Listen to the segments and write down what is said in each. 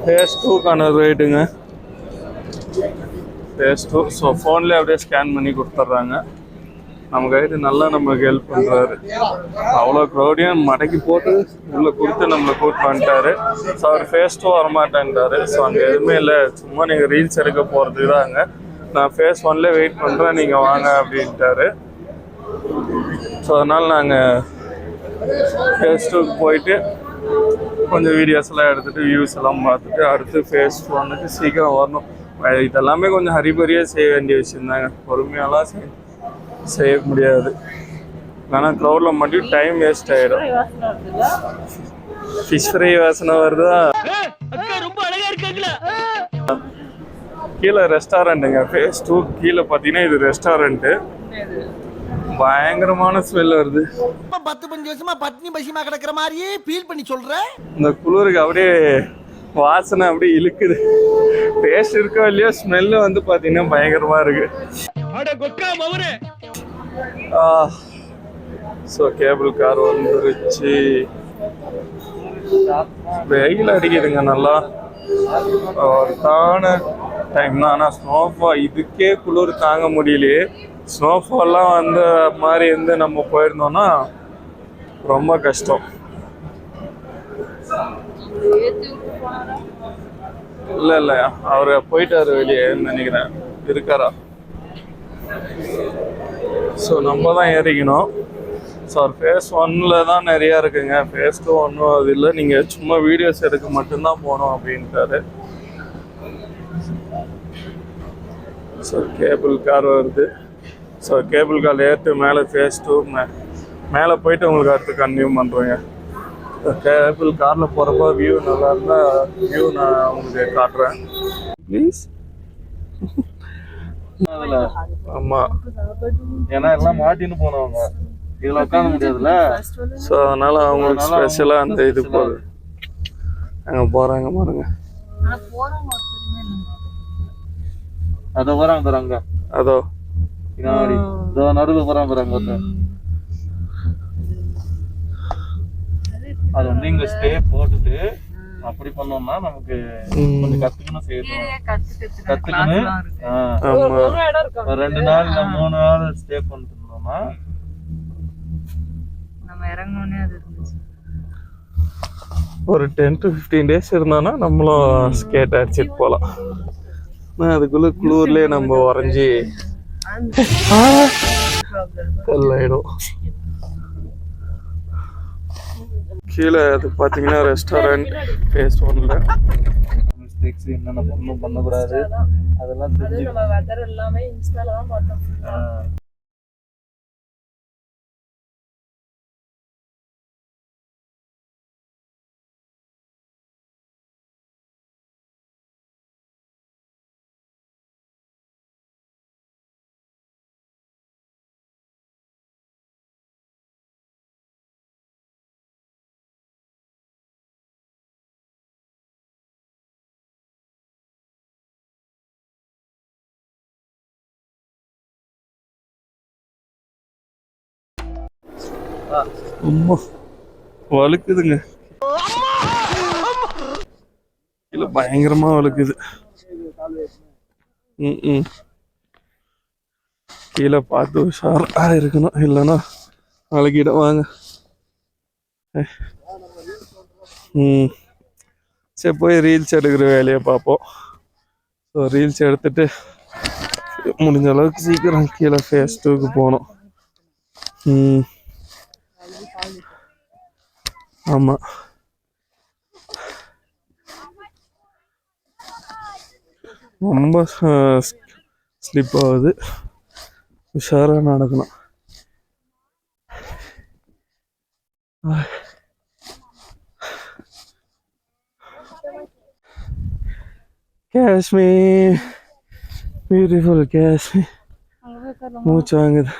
Face 2க்கான ரைடுங்க. Face 2. So ஃபோன்லேயே அப்படியே scan பண்ணி கொடுத்துட்றாங்க. நம்ம கைடு நல்லா நமக்கு ஹெல்ப் பண்ணுறாரு. அவ்வளோ க்ரௌடியும் மடக்கி போட்டு உள்ளே கொடுத்து நம்மளை கூப்பிட்டு வந்துட்டாரு. ஸோ அவர் ஃபேஸ் 2 வரமாட்டேன்ட்டாரு. ஸோ அங்கே எதுவுமே இல்லை, சும்மா நீங்கள் ரீல்ஸ் எடுக்க போகிறதுக்கு தான் அங்கே. நான் ஃபேஸ் 1லேயே வெயிட் பண்ணுறேன், நீங்கள் வாங்க அப்படின்ட்டாரு. ஸோ அதனால் நாங்கள் ஃபேஸ் 2க்கு போயிட்டு கொஞ்சம் வீடியோஸ்லாம் எடுத்துகிட்டு வியூஸ் எல்லாம் பார்த்துட்டு அடுத்து ஃபேஸ் 1க்கு சீக்கிரம் வரணும். இதெல்லாமே கொஞ்சம் ஹரிபரியாக செய்ய வேண்டிய விஷயம் தாங்க, பொறுமையாலாம் செய்ய முடியாது. ஆனால் க்ரௌடில் மட்டும் டைம் வேஸ்ட் ஆகிடும். ஃபிஷ் ஃப்ரை வாசனை வருதா? கீழே ரெஸ்டாரண்ட்டுங்க. ஃபேஸ் 2 கீழே பார்த்தீங்கன்னா இது ரெஸ்டாரண்ட்டு. பயங்கரமான ஸ்மெல் வருது. 10-15 வருஷமா பட்னி பசிமா கிடக்குற மாதிரியே ஃபீல் பண்ணி சொல்றேன். இந்த குளிருக்கு அப்படியே வாசனை அப்படியே இழுக்குது. டேஸ்ட் இருக்கோ இல்லையோ, ஸ்மெல்லு வந்து பார்த்தீங்கன்னா பயங்கரமாக இருக்கு. ஸோ கேபிள் கார் வந்துருச்சு. வெயில் அடிக்குதுங்க நல்லா, ஒரு டைம் தான். ஆனால் ஸ்னோஃபால் இதுக்கே குளிர் தாங்க முடியலையே. ஸ்னோஃபால்லாம் வந்த மாதிரி இருந்து நம்ம போயிருந்தோம்னா ரொம்ப கஷ்டம். இல்லை அவர் போயிட்டாரு வெளியே நினைக்கிறேன், இருக்காரா? ஸோ நம்ம தான் ஏறிக்கணும். ஸோ ஃபேஸ் 1ல் தான் நிறையா இருக்குங்க. ஃபேஸ் 2 ஒன்றும் அது இல்லை, நீங்கள் சும்மா வீடியோஸ் எடுக்க மட்டும்தான் போகணும் அப்படின்ட்டாரு. ஸோ கேபிள் கார் வருது. ஸோ கேபிள் கார் ஏற்று மேலே ஃபேஸ் 2 மேலே போயிட்டு உங்களுக்கு அடுத்து கன்டினியூ பண்ணுறேங்க. கேபிள் காரில் போகிறப்ப வியூ நல்லா இருந்தால் வியூ நான் உங்களுக்கு காட்டுறேன் ப்ளீஸ். ஆமாம், ஏன்னா எல்லாம் மாட்டின்னு போனவங்க இதில் உட்காந்து முடியாதுல்ல. ஸோ அதனால் அவங்களுக்கு ஸ்பெஷலாக அந்த இது போகுது. அங்கே போகிறாங்க பாருங்க, அதோ போகிறாங்க தராங்க, அதோ பின்னாடி இதோ நடுவில் போகிறாங்க பாருங்க. அது வந்து இங்கே ஸ்டே போட்டுட்டு அப்படி பண்ணோம்னா நமக்கு கொஞ்சம் கற்றுக்கணும், கற்றுக்கணும். 2 நாள் இல்லை 3 நாள் ஸ்டே பண்ணிருந்தோம்னா ஒரு 10 to 15 days இருந்தோம்னா நம்மளும் ஸ்கேட் அடிச்சிட்டு போகலாம். அதுக்குள்ள குளூர்லேயே நம்ம உறைஞ்சி கல்லாயிடும். கீழே அது பார்த்தீங்கன்னா ரெஸ்டாரண்ட் ஃபேஸ் 1ல். மிஸ்டேக்ஸ் என்னென்ன பண்ணக்கூடாது அதெல்லாம் தெரிஞ்சு அம்மா வழுக்குதுங்க. இல்ல பயங்கரமா வழுக்குது. கீழே பார்த்து உஷாரா இருக்கணும், இல்லைன்னா வழுக்கிட வாங்க. சரி போய் ரீல்ஸ் எடுக்கிற வேலையை பார்ப்போம். ஸோ ரீல்ஸ் எடுத்துட்டு முடிஞ்ச அளவுக்கு சீக்கிரம் கீழே ஃபேஸ் 2க்கு போகணும். ஆமாம், ரொம்ப ஸ்லிப் ஆகுது, உஷாராக நடக்கணும். காஷ்மீர், பியூட்டிஃபுல் காஷ்மீர். மூச்சு வாங்குது.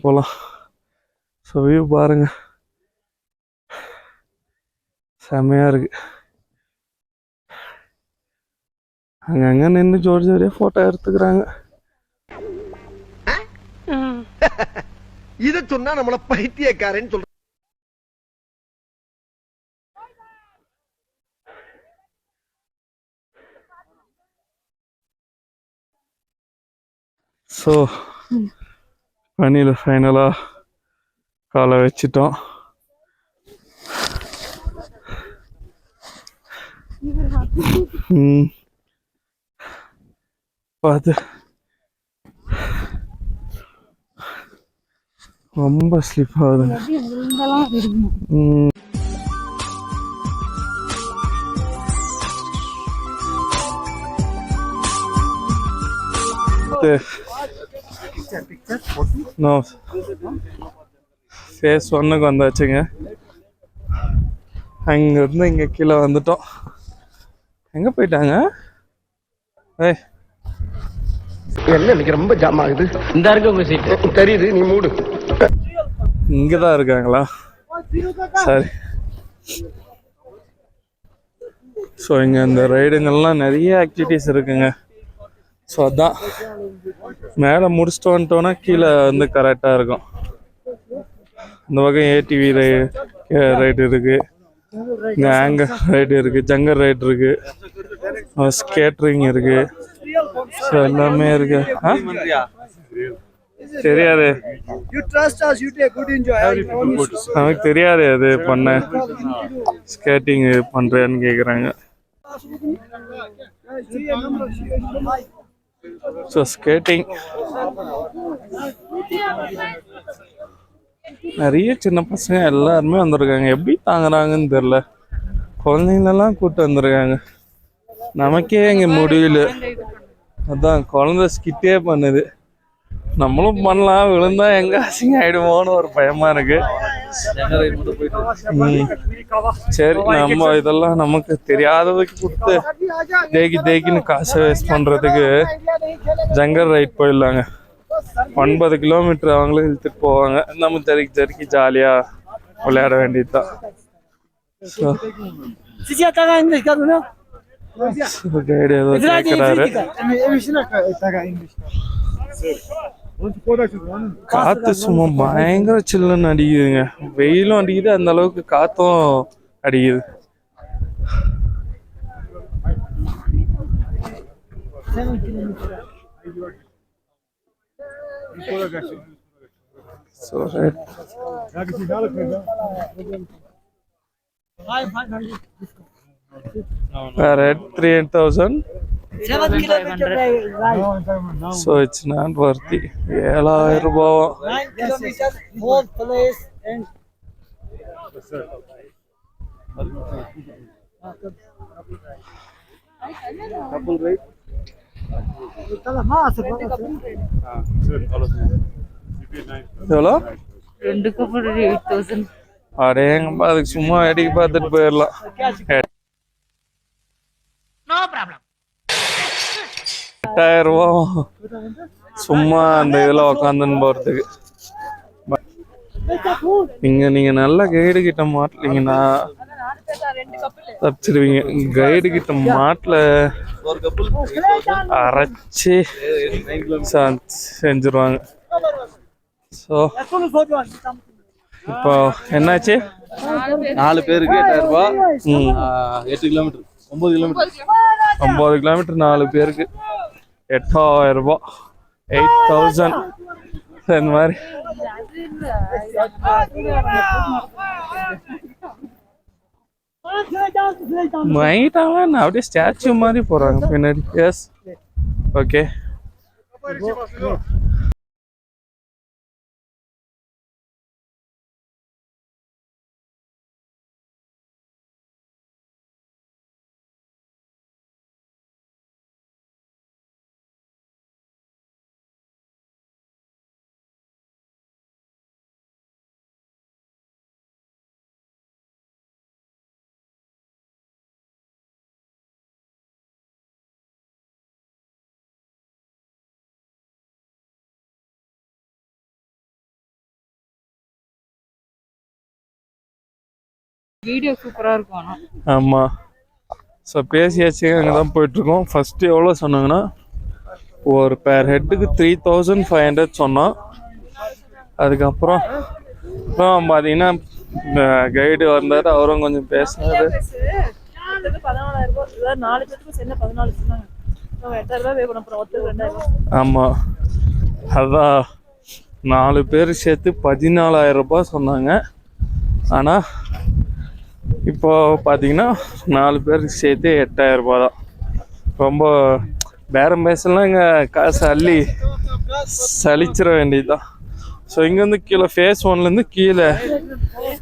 போகலாம். ஸோ வியூ பாருங்க, செம்மையாக இருக்கு. அங்கங்கே நின்று ஜோடி ஜோடியாக ஃபோட்டோ எடுத்துக்கிறாங்க. இத சொன்னா நம்மள பைத்தியக்காரன்னு சொல்ற. ஸோ பனியில் ஃபைனலாக காலை வச்சிட்டோம். பார்த்து ரொம்ப ஸ்லிப் ஆகுது. நோ ஃபேஸ் 1க்கு வந்தாச்சுங்க. அங்கேருந்து இங்கே கீழே வந்துட்டோம். எங்கே போயிட்டாங்க? ஏய் என்ன இன்னைக்கு ரொம்ப ஜாம் ஆகுது. இந்த இருக்கு உங்க சீட் தெரியுது, நீ மூடு. இங்கே தான் இருக்காங்களா? சரி. ஸோ இங்கே இந்த ரைடுங்கள்லாம் நிறைய ஆக்டிவிட்டீஸ் இருக்குங்க. ஸோ அதான் மேலே முடிச்சுட்டு வந்துட்டோன்னா கீழே வந்து கரெக்டாக இருக்கும். இந்த பக்கம் ஏடிவி ரைடு இருக்குது, இங்கே ஆங்கர் ரைடு இருக்குது, ஜங்கர் ரைடு இருக்குது, ஸ்கேட்ரிங் இருக்குது. ஸோ எல்லாமே இருக்கு. தெரியாது, நமக்கு தெரியாது அது பண்ண. ஸ்கேட்டிங் பண்ணுறேன்னு கேட்குறாங்க. ஸோ ஸ்கேட்டிங் நிறைய சின்ன பசங்க எல்லாருமே வந்திருக்காங்க. எப்படி தாங்குறாங்கன்னு தெரில. குழந்தைங்களெல்லாம் கூப்பிட்டு வந்திருக்காங்க. நமக்கே இங்கே முடியல. அதான் குழந்தை ஸ்கிட்டே பண்ணுது. நம்மளும் பண்ணலாம், விழுந்தா எங்க அசிங்க ஆயிடுவோன்னு ஒரு பயமா இருக்கு. சரி, நம்ம இதெல்லாம் நமக்கு தெரியாததுக்கு கொடுத்து தேக்கின்னு காசை வேஸ்ட் பண்றதுக்கு ஜங்கர் ரைட் போயிடலாங்க. 9 கிலோமீட்டர் அவங்களும் இழுத்துட்டு போவாங்க. நம்ம ஜரிக்கி ஜாலியா விளையாட வேண்டியதுதான். கைடு ஏதோ கேட்கிறாரு. காத்து சும்மா பயங்கர சில்லுன்னு அடிக்குதுங்க. வெயிலும் அடிக்குது, அந்த அளவுக்கு காத்தும் அடிக்குது. Red 3,000. So it's not worthy. 7,000 ரூபாய். 9 kilometers whole place and couple right. எவ்வளோ? 2 couple 8,000. அடேங்கப்பா, அதுக்கு சும்மா வேடிக்கை பார்த்துட்டு போயிடலாம். No problem. 8,000 ரூபா சும்மா அந்த இதில் உக்காந்துன்னு போகிறதுக்கு. நீங்க நல்லா கைடு கிட்ட மாட்டலீங்கன்னா தப்பிச்சிருவீங்க. கைடு கிட்ட மாட்டல அரைச்சி செஞ்சிருவாங்க. ஸோ இப்போ என்னாச்சு? 4 பேருக்கு 8,000 ரூபாய். 8 கிலோமீட்டர் 9 கிலோமீட்டர் 4 பேருக்கு 8,000 ரூபாய். 8,000 இந்த மாதிரி. மைட்டாக அப்படியே ஸ்டாச்சு மாதிரி போறாங்க பின்னாடி. S, okay. வீடியோ சூப்பரா இருக்கும். ஆனா ஆமாம். ஸோ பேசியாச்சு, அங்கே தான் போயிட்டுருக்கோம். ஃபஸ்ட்டு எவ்வளோ சொன்னாங்கன்னா ஒரு பேர் ஹெட்டுக்கு 3,500 சொன்னோம். அதுக்கப்புறம் அப்புறம் பார்த்தீங்கன்னா கைடு வந்தார், அவரும் கொஞ்சம் பேசினாரு. 14,000 ஆமாம், அதான் 4 பேர் சேர்த்து 14,000 ரூபாய் சொன்னாங்க. ஆனால் இப்போ பார்த்தீங்கன்னா 4 பேருக்கு சேர்த்து 8,000 ரூபாய் தான். ரொம்ப பேரம் பேசலாம், இங்கே காசு அள்ளி சலிச்சிட வேண்டியது தான். ஸோ இங்கேருந்து கீழே ஃபேஸ் 1லேருந்து கீழே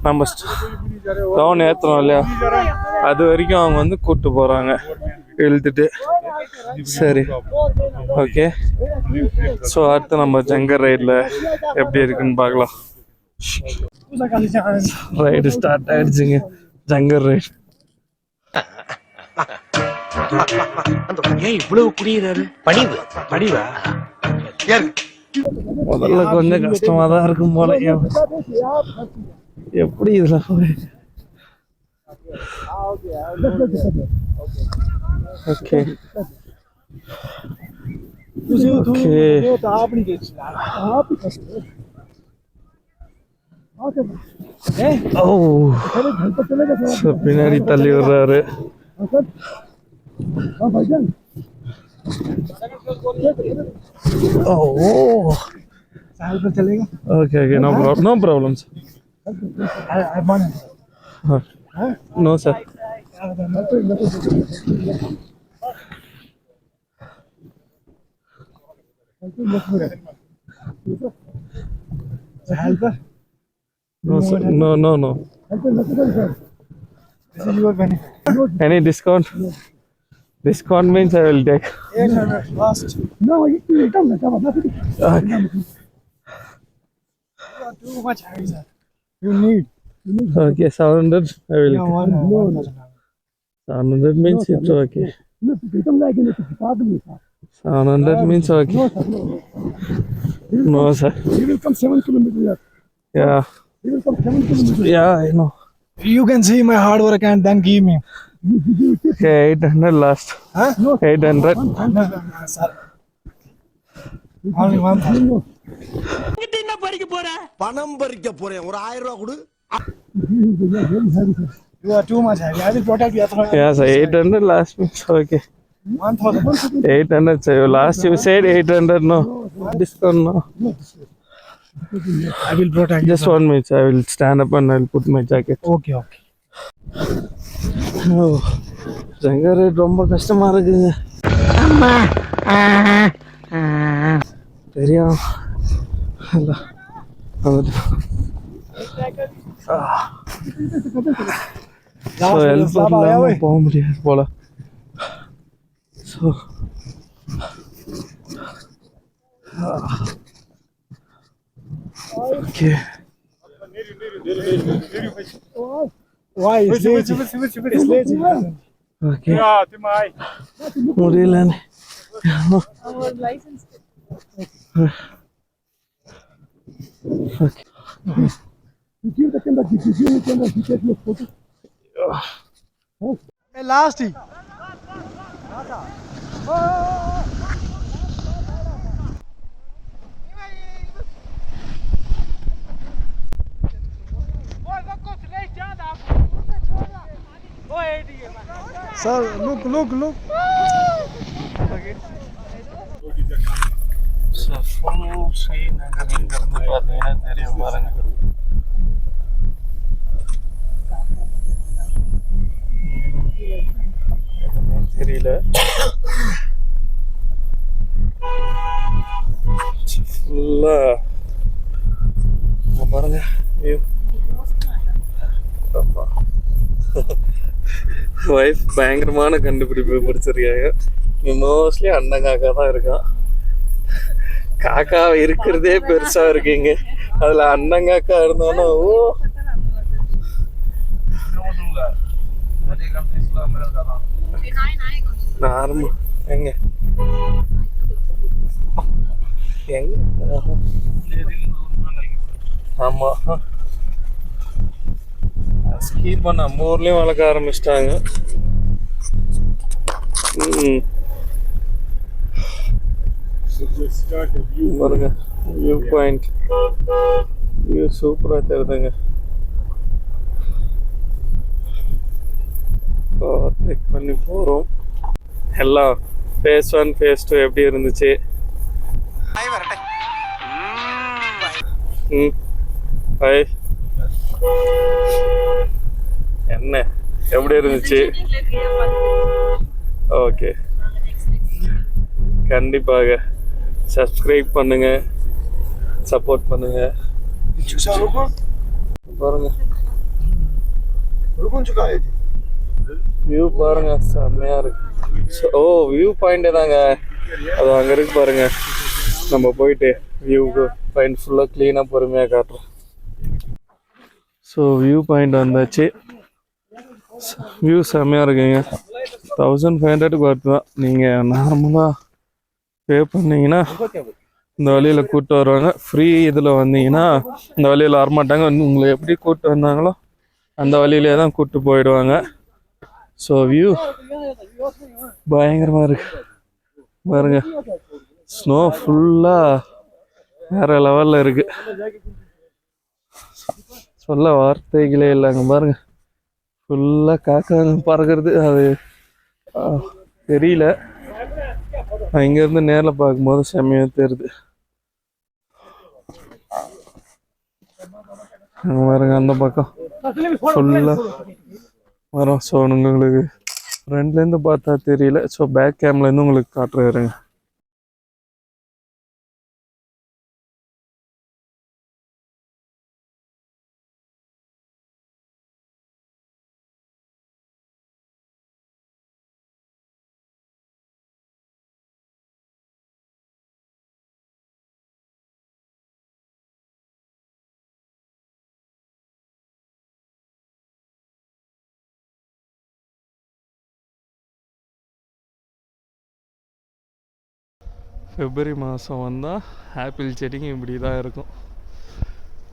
நம்ம டவுன் ஏற்றுறோம் இல்லையா, அது வரைக்கும் அவங்க வந்து கூப்பிட்டு போகிறாங்க இழுத்துட்டு. சரி, ஓகே. ஸோ அடுத்து நம்ம ஜங்கர் ரைடில் எப்படி இருக்குன்னு பார்க்கலாம். ரைடு ஸ்டார்ட் ஆகிடுச்சுங்க, ஜங்கர் ரைடு. இவ்வளவு குடியிருக்காரு. படிவா முதல்ல கொஞ்சம் கஷ்டமா தான் இருக்கும் போல. எப்படி இதுல ஓகே பின்னாடி தள்ளி விடுறாரு. Okay, no problems. No sir. No sir, no. Any discount? Discount means I will take. 800 last. No, Okay. Too much high, sir. You need. Okay, 700 I will. No, 700 means it's okay. 700 means okay. No sir. He will come 7 kilometers. Yeah. He will come 7 kilometers. Yeah, I know. You can see my hard work and then give me. Okay, 800 last. Huh? No, 800. no, sir. Only 1,000. பணம் பறிக்க போறேன், ஒரு 1000 ரூபாய் கொடு. You are too much heavy. I will protect you. Yeah, so 800 last means okay. 1,000. 800. So last you said 800. No discount. No. I will protect you. Just 1 minute. I will stand up and I'll put my jacket. Okay, okay. Oh, ஜங்கர் ride ரொம்ப கஷ்டமா இருக்குங்க. தெரியும். போக முடியாது போல. So okay. Why? It's lazy. It's lazy. Okay, முடியலன்னு. Our license. Okay. Hey, last. Sir, look. Srinagar இங்கிருந்து பார்த்தீங்கன்னா தெரியும் பாருங்க. எதுவுமே தெரியல. ஃபுல்லா பாருங்க. ஒய்ஃப் பயங்கரமான கண்டுபிடிப்பு படிச்சிருக்காங்க. மோஸ்ட்லி அண்ணன் காக்கா தான் இருக்கான். காக்கா இருக்கிறதே பெருசா இருக்குங்க, அதுல அண்ணன் காக்கா இருந்தாலும் ஓ நார்மல். எங்க ஆமா, ஸ்கீப்பை நம்ம ஊர்லயும் வளர்க்க ஆரம்பிச்சிட்டாங்க. பாருங்க வியூ பாயிண்ட் வியூ சூப்பராக தெரியுதுங்க. செக் பண்ணி போகிறோம். எல்லாம் ஃபேஸ் 1 ஃபேஸ் 2 எப்படி இருந்துச்சு? ஹாய், என்ன எப்படி இருந்துச்சு? ஓகே, கண்டிப்பாக சப்ஸ்கிரைப் பண்ணுங்க, சப்போர்ட் பண்ணுங்க. பாருங்க வியூ பாருங்க, செம்மையா இருக்கு. ஓ, வியூ பாயிண்ட் தாங்க அது, அங்க இருக்கு பாருங்க. நம்ம போயிட்டு வியூ பாயிண்ட் ஃபுல்லாக க்ளீனாக பொறுமையாக காட்டுறோம். ஸோ வியூ பாயிண்ட் வந்தாச்சு. வியூ செம்மையாக இருக்குங்க. 1500 ஒர்த்து தான். நீங்கள் நார்மலாக பே பண்ணிங்கன்னா இந்த வழியில் கூப்பிட்டு வருவாங்க. ஃப்ரீ இதில் வந்தீங்கன்னா இந்த வழியில் வரமாட்டாங்க. உங்களை எப்படி கூப்பிட்டு வந்தாங்களோ அந்த வழியிலே தான் கூப்பிட்டு போயிடுவாங்க. ஸோ வியூ பயங்கரமாக இருக்கு பாருங்க. ஸ்னோ ஃபுல்லாக வேறு லெவலில் இருக்குது, சொல்ல வார்த்தைகளே இல்லைங்க. பாருங்க ஃபுல்லாக காக்காங்க பறக்கிறது. அது தெரியல, இங்கேருந்து நேரில் பார்க்கும்போது செம்மையாக தெரியுது. பாருங்க அந்த பக்கம் ஃபுல்லாக வரும். ஸோ உங்களுக்கு ஃப்ரண்ட்லேருந்து பார்த்தா தெரியல. ஸோ பேக் கேம்லேருந்து உங்களுக்கு காட்டுறேங்க. பிப்ரவரி மாதம் வந்தால் ஆப்பிள் செடிங்க இப்படி தான் இருக்கும்.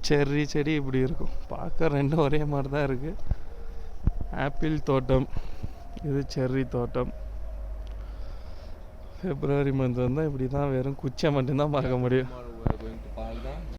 செர்ரி செடி இப்படி இருக்கும். பார்க்க ரெண்டும் ஒரே மாதிரி தான் இருக்குது. ஆப்பிள் தோட்டம், இது செர்ரி தோட்டம். பிப்ரவரி மந்த் வந்தால் இப்படி தான், வெறும் குச்சை மட்டும்தான் பார்க்க முடியும்.